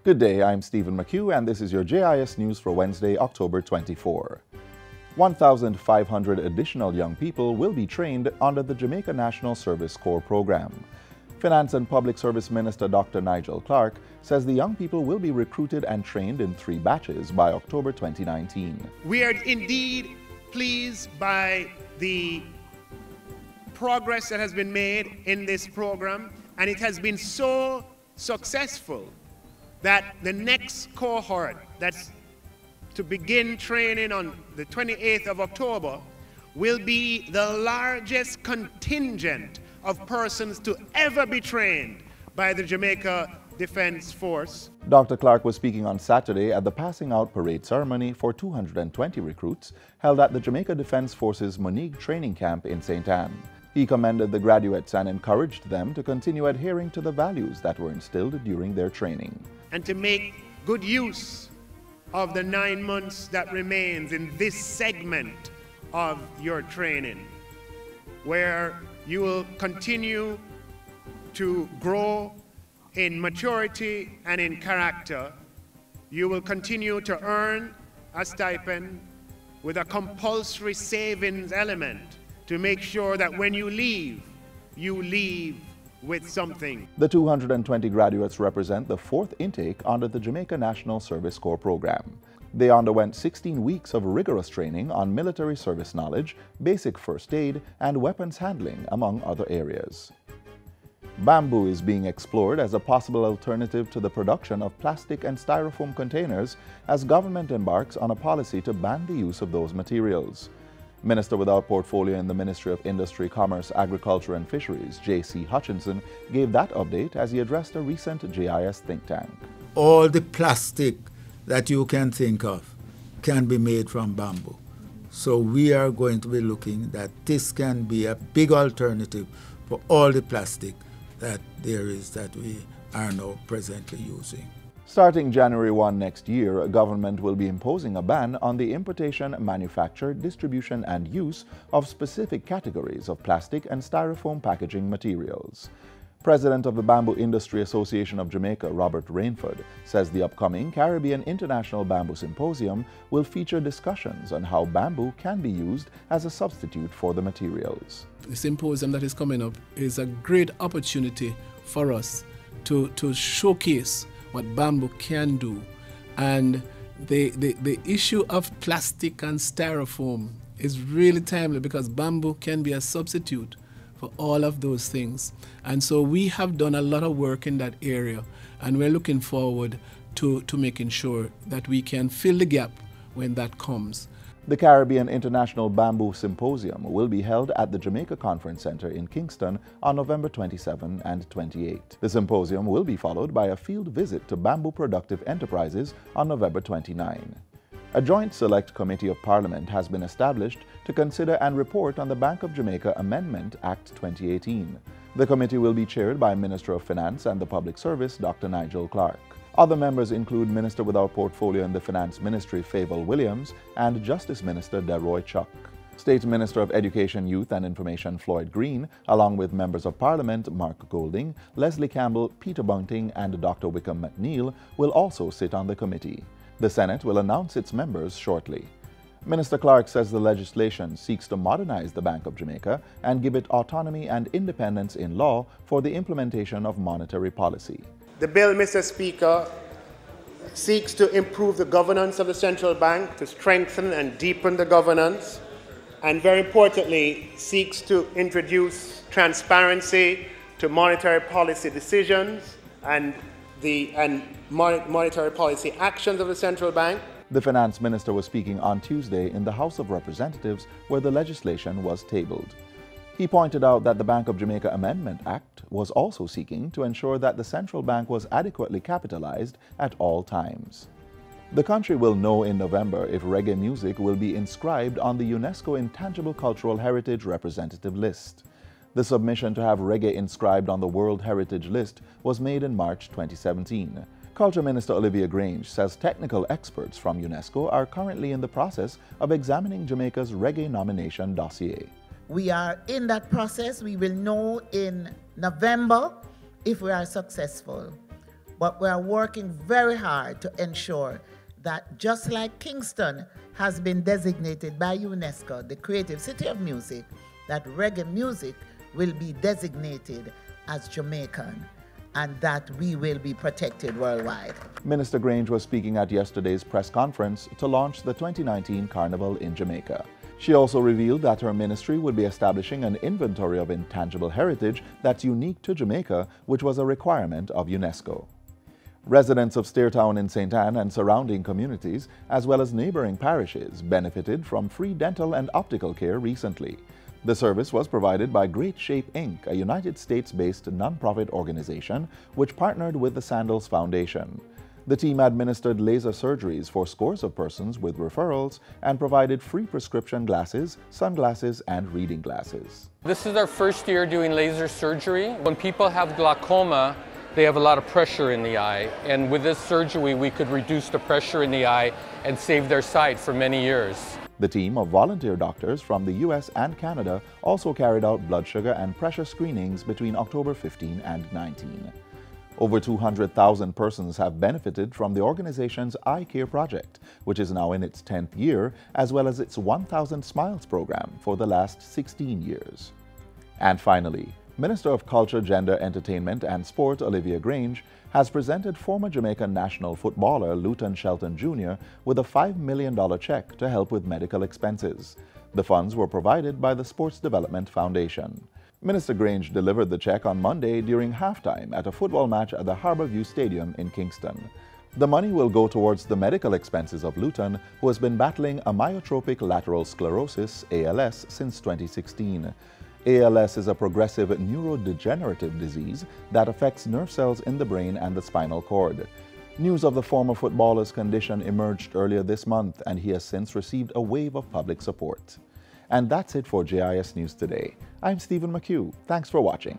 Good day, I'm Stephen McHugh, and this is your JIS News for Wednesday, October 24. 1,500 additional young people will be trained under the Jamaica National Service Corps program. Finance and Public Service Minister Dr. Nigel Clark says the young people will be recruited and trained in 3 batches by October 2019. We are indeed pleased by the progress that has been made in this program, and it has been so successful that the next cohort that's to begin training on the 28th of October will be the largest contingent of persons to ever be trained by the Jamaica Defense Force. Dr. Clark was speaking on Saturday at the passing out parade ceremony for 220 recruits held at the Jamaica Defense Force's Monique training camp in St. Anne. He commended the graduates and encouraged them to continue adhering to the values that were instilled during their training. And to make good use of the 9 months that remains in this segment of your training, where you will continue to grow in maturity and in character. You will continue to earn a stipend with a compulsory savings element to make sure that when you leave with something. The 220 graduates represent the 4th intake under the Jamaica National Service Corps program. They underwent 16 weeks of rigorous training on military service knowledge, basic first aid, and weapons handling, among other areas. Bamboo is being explored as a possible alternative to the production of plastic and styrofoam containers as government embarks on a policy to ban the use of those materials. Minister without portfolio in the Ministry of Industry, Commerce, Agriculture and Fisheries, J.C. Hutchinson, gave that update as he addressed a recent JIS think tank. All the plastic that you can think of can be made from bamboo. So we are going to be looking that this can be a big alternative for all the plastic that there is that we are now presently using. Starting January 1 next year, government will be imposing a ban on the importation, manufacture, distribution and use of specific categories of plastic and styrofoam packaging materials. President of the Bamboo Industry Association of Jamaica, Robert Rainford, says the upcoming Caribbean International Bamboo Symposium will feature discussions on how bamboo can be used as a substitute for the materials. The symposium that is coming up is a great opportunity for us to showcase what bamboo can do. And the issue of plastic and styrofoam is really timely because bamboo can be a substitute for all of those things. And so we have done a lot of work in that area, and we're looking forward to making sure that we can fill the gap when that comes. The Caribbean International Bamboo Symposium will be held at the Jamaica Conference Center in Kingston on November 27 and 28. The symposium will be followed by a field visit to bamboo productive enterprises on November 29. A joint select committee of Parliament has been established to consider and report on the Bank of Jamaica Amendment Act 2018. The committee will be chaired by Minister of Finance and the Public Service, Dr. Nigel Clark. Other members include Minister without portfolio in the Finance Ministry, Fable Williams, and Justice Minister Deroy Chuck. State Minister of Education, Youth and Information, Floyd Green, along with members of Parliament, Mark Golding, Leslie Campbell, Peter Bunting, and Dr. Wickham McNeil, will also sit on the committee. The Senate will announce its members shortly. Minister Clark says the legislation seeks to modernize the Bank of Jamaica and give it autonomy and independence in law for the implementation of monetary policy. The bill, Mr. Speaker, seeks to improve the governance of the central bank, to strengthen and deepen the governance, and very importantly, seeks to introduce transparency to monetary policy decisions and monetary policy actions of the central bank. The finance minister was speaking on Tuesday in the House of Representatives where the legislation was tabled. He pointed out that the Bank of Jamaica Amendment Act was also seeking to ensure that the central bank was adequately capitalized at all times. The country will know in November if reggae music will be inscribed on the UNESCO Intangible Cultural Heritage Representative List. The submission to have reggae inscribed on the World Heritage List was made in March 2017. Culture Minister Olivia Grange says technical experts from UNESCO are currently in the process of examining Jamaica's reggae nomination dossier. We are in that process. We will know in November if we are successful. But we are working very hard to ensure that just like Kingston has been designated by UNESCO, the creative city of music, that reggae music will be designated as Jamaican, and that we will be protected worldwide. Minister Grange was speaking at yesterday's press conference to launch the 2019 Carnival in Jamaica. She also revealed that her ministry would be establishing an inventory of intangible heritage that's unique to Jamaica, which was a requirement of UNESCO. Residents of Steertown in St. Ann and surrounding communities, as well as neighboring parishes, benefited from free dental and optical care recently. The service was provided by Great Shape Inc., a United States-based nonprofit organization which partnered with the Sandals Foundation. The team administered laser surgeries for scores of persons with referrals and provided free prescription glasses, sunglasses, and reading glasses. This is our first year doing laser surgery. When people have glaucoma, they have a lot of pressure in the eye, and with this surgery we could reduce the pressure in the eye and save their sight for many years. The team of volunteer doctors from the US and Canada also carried out blood sugar and pressure screenings between October 15 and 19. Over 200,000 persons have benefited from the organization's Eye Care project, which is now in its 10th year, as well as its 1,000 Smiles program for the last 16 years. And finally, Minister of Culture, Gender, Entertainment and Sport Olivia Grange has presented former Jamaican national footballer Luton Shelton Jr. with a $5 million check to help with medical expenses. The funds were provided by the Sports Development Foundation. Minister Grange delivered the check on Monday during halftime at a football match at the Harbourview Stadium in Kingston. The money will go towards the medical expenses of Luton, who has been battling amyotrophic lateral sclerosis, ALS, since 2016. ALS is a progressive neurodegenerative disease that affects nerve cells in the brain and the spinal cord. News of the former footballer's condition emerged earlier this month, and he has since received a wave of public support. And that's it for JIS News Today. I'm Stephen McHugh. Thanks for watching.